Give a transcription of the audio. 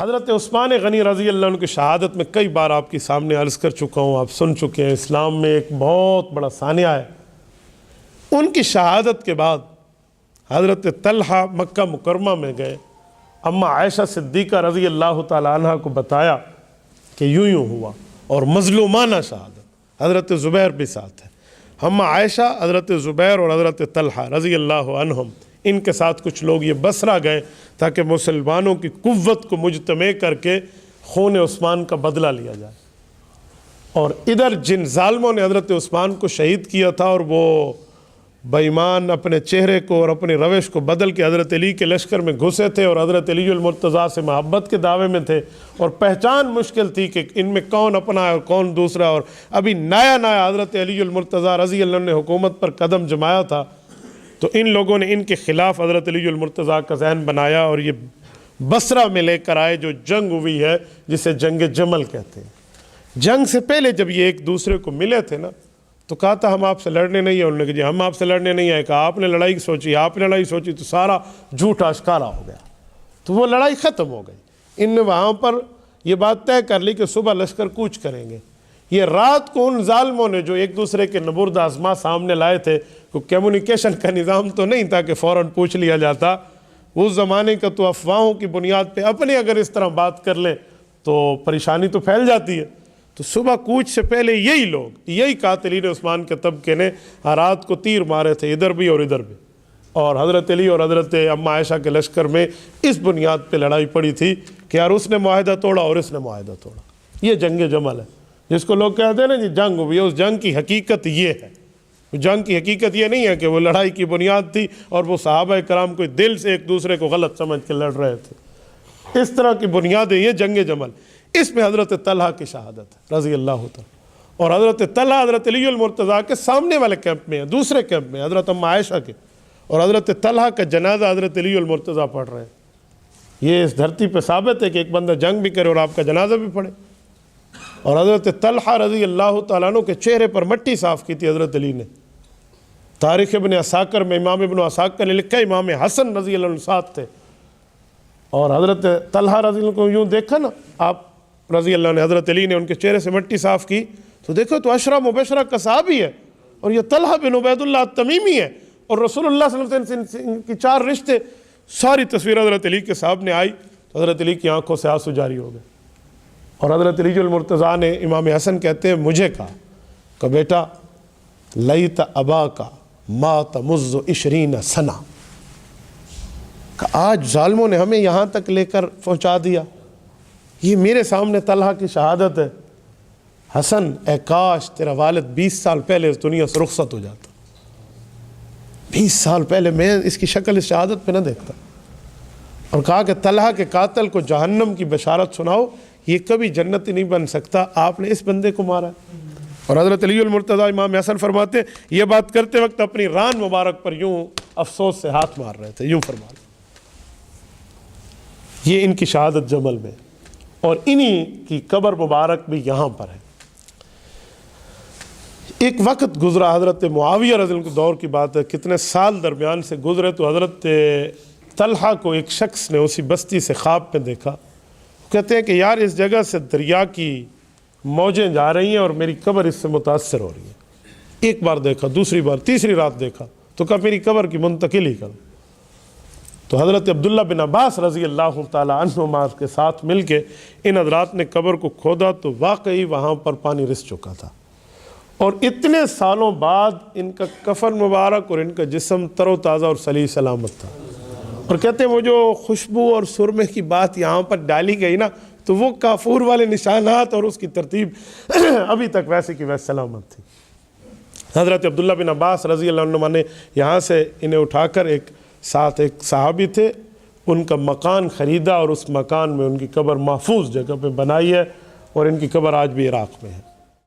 حضرت عثمان غنی رضی اللہ عنہ کی شہادت میں کئی بار آپ کے سامنے عرض کر چکا ہوں، آپ سن چکے ہیں، اسلام میں ایک بہت بڑا ثانیہ ہے۔ ان کی شہادت کے بعد حضرت طلحہ مکہ مکرمہ میں گئے، اماں عائشہ صدیقہ رضی اللہ تعالیٰ عنہ کو بتایا کہ یوں یوں ہوا، اور مظلومانہ شہادت۔ حضرت زبیر بھی ساتھ ہے، اماں عائشہ، حضرت زبیر اور حضرت طلحہ رضی اللہ عنہم، ان کے ساتھ کچھ لوگ یہ بصرہ گئے تاکہ مسلمانوں کی قوت کو مجتمع کر کے خون عثمان کا بدلہ لیا جائے۔ اور ادھر جن ظالموں نے حضرت عثمان کو شہید کیا تھا اور وہ بے ایمان اپنے چہرے کو اور اپنی روش کو بدل کے حضرت علی کے لشکر میں گھسے تھے اور حضرت علی المرتضیٰ سے محبت کے دعوے میں تھے، اور پہچان مشکل تھی کہ ان میں کون اپنا ہے اور کون دوسرا، اور ابھی نیا حضرت علی المرتضیٰ رضی اللہ عنہ نے حکومت پر قدم جمایا تھا، تو ان لوگوں نے ان کے خلاف حضرت علی المرتضیٰ کا ذہن بنایا اور یہ بصرہ میں لے کر آئے، جو جنگ ہوئی ہے جسے جنگ جمل کہتے ہیں۔ جنگ سے پہلے جب یہ ایک دوسرے کو ملے تھے نا، تو کہا تھا ہم آپ سے لڑنے نہیں ہیں، انہوں نے کہا جی ہم آپ سے لڑنے نہیں آئے، کہا آپ نے لڑائی سوچی، آپ نے لڑائی سوچی، تو سارا جھوٹ آشکارا ہو گیا، تو وہ لڑائی ختم ہو گئی۔ ان نے وہاں پر یہ بات طے کر لی کہ صبح لشکر کوچ کریں گے۔ یہ رات کو ان ظالموں نے جو ایک دوسرے کے نبرد آزما سامنے لائے تھے، کوئی کمیونیکیشن کا نظام تو نہیں تھا کہ فوراً پوچھ لیا جاتا، اس زمانے کا تو افواہوں کی بنیاد پہ اپنے اگر اس طرح بات کر لیں تو پریشانی تو پھیل جاتی ہے۔ تو صبح کوچ سے پہلے یہی لوگ، یہی قاتلین عثمان کے طبقے نے رات کو تیر مارے تھے ادھر بھی اور ادھر بھی، اور حضرت علی اور حضرت اماں عائشہ کے لشکر میں اس بنیاد پہ لڑائی پڑی تھی کہ یار اس نے معاہدہ توڑا اور اس نے معاہدہ توڑا۔ یہ جنگ جمل ہے جس کو لوگ کہتے ہیں نا جی جنگ ہوئی ہے، اس جنگ کی حقیقت یہ ہے۔ جنگ کی حقیقت یہ نہیں ہے کہ وہ لڑائی کی بنیاد تھی اور وہ صحابہ کرام کوئی دل سے ایک دوسرے کو غلط سمجھ کے لڑ رہے تھے، اس طرح کی بنیادیں یہ جنگ جمل۔ اس میں حضرت طلحہ کی شہادت ہے رضی اللہ تعالیٰ، اور حضرت طلحہ حضرت علی المرتضیٰ کے سامنے والے کیمپ میں ہیں، دوسرے کیمپ میں حضرت اماں عائشہ کے، اور حضرت طلحہ کا جنازہ حضرت علی المرتضیٰ پڑھ رہے ہیں۔ یہ اس دھرتی پہ ثابت ہے کہ ایک بندہ جنگ بھی کرے اور آپ کا جنازہ بھی پڑھے۔ اور حضرت طلحہ رضی اللہ تعالیٰ عنہ کے چہرے پر مٹی صاف کی تھی حضرت علی نے۔ تاریخ ابن عساکر میں امام ابن عساکر نے لکھا، امام حسن رضی اللہ عنہ ساتھ تھے، اور حضرت طلحہ رضی اللہ عنہ کو یوں دیکھا نا آپ رضی اللہ عنہ، حضرت علی نے ان کے چہرے سے مٹی صاف کی، تو دیکھو تو عشرہ مبشرہ کا صحابی ہے، اور یہ طلحہ بن عبید اللہ التمیمی ہے، اور رسول اللہ صلی اللہ علیہ وسلم سے ان کی چار رشتے، ساری تصویر حضرت علی کے سامنے آئی، تو حضرت علی کی آنکھوں سے آنسو جاری ہو گئے۔ اور حضرت علی المرتضیٰ نے، امام حسن کہتے ہیں، مجھے کہا کہ بیٹا لیت اباک مات مذ 20 سنہ، کہ آج ظالموں نے ہمیں یہاں تک لے کر پہنچا دیا، یہ میرے سامنے طلحہ کی شہادت ہے۔ حسن اے کاش تیرا والد 20 سال پہلے اس دنیا سے رخصت ہو جاتا، 20 سال پہلے میں اس کی شکل اس شہادت پہ نہ دیکھتا۔ اور کہا کہ طلحہ کے قاتل کو جہنم کی بشارت سناؤ، یہ کبھی جنتی نہیں بن سکتا، آپ نے اس بندے کو مارا ہے۔ اور حضرت علی المرتضیٰ امام حسن فرماتے ہیں، یہ بات کرتے وقت اپنی ران مبارک پر یوں افسوس سے ہاتھ مار رہے تھے، یوں فرما رہے۔ یہ ان کی شہادت جمل میں، اور انہی کی قبر مبارک بھی یہاں پر ہے۔ ایک وقت گزرا حضرت معاویہ رضی اللہ عنہ کے دور کی بات ہے، کتنے سال درمیان سے گزرے، تو حضرت طلحہ کو ایک شخص نے اسی بستی سے خواب میں دیکھا، کہتے ہیں کہ یار اس جگہ سے دریا کی موجیں جا رہی ہیں اور میری قبر اس سے متاثر ہو رہی ہے۔ ایک بار دیکھا، دوسری بار، تیسری رات دیکھا، تو کہا میری قبر کی منتقل ہی کرو۔ تو حضرت عبداللہ بن عباس رضی اللہ تعالیٰ عنہما کے ساتھ مل کے ان حضرات نے قبر کو کھودا، تو واقعی وہاں پر پانی رس چکا تھا، اور اتنے سالوں بعد ان کا کفن مبارک اور ان کا جسم تر و تازہ اور صحیح سلامت تھا۔ اور کہتے ہیں وہ جو خوشبو اور سرمے کی بات یہاں پر ڈالی گئی نا، تو وہ کافور والے نشانات اور اس کی ترتیب ابھی تک ویسے کی ویسے سلامت تھی۔ حضرت عبداللہ بن عباس رضی اللہ عنہ نے یہاں سے انہیں اٹھا کر ایک صحابی تھے، ان کا مکان خریدا، اور اس مکان میں ان کی قبر محفوظ جگہ پہ بنائی ہے، اور ان کی قبر آج بھی عراق میں ہے۔